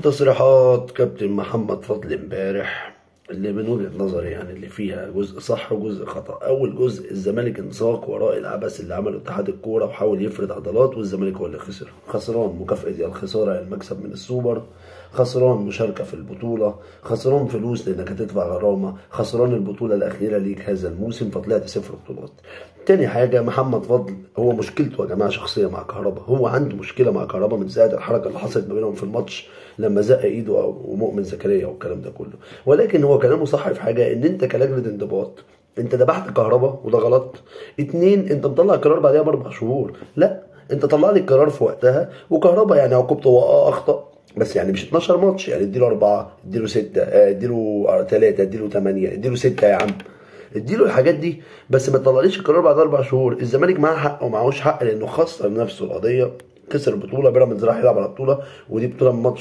تصريحات كابتن محمد فضل امبارح اللي من وجهة نظري يعني اللي فيها جزء صح وجزء خطأ. أول جزء الزمالك انساق وراء العبث اللي عمله اتحاد الكورة وحاول يفرض عضلات، والزمالك هو اللي خسر. خسران مكافأة يا الخسارة يا المكسب من السوبر، خسران مشاركة في البطولة، خسران فلوس لأنك هتدفع غرامة، خسران البطولة الأخيرة ليك هذا الموسم فطلعت 0 بطولات. تاني حاجة محمد فضل هو مشكلته يا جماعة شخصية مع كهربا، هو عنده مشكلة مع كهربا من ساعة الحركة اللي حصلت ما بينهم في الماتش لما زق ايده ومؤمن زكريا والكلام ده كله. ولكن هو كلامه صح في حاجة، ان انت كلجنة انضباط انت ذبحت كهربا وده غلط. اتنين، انت مطلع القرار بعدها ب4 شهور، لا انت طلع لي القرار في وقتها. وكهربا يعني عقوبته هو اخطأ بس يعني مش 12 ماتش، يعني اديله 4 اديله 6 اديله 3 اديله 8 اديله 6 يا عم، اديله الحاجات دي بس ما تطلعليش القرار بعد 4 شهور. الزمالك معاه حق ومعهوش حق لانه خسر نفسه القضيه، خسر البطوله، بيراميدز راح يلعب على البطوله ودي بطوله من ماتش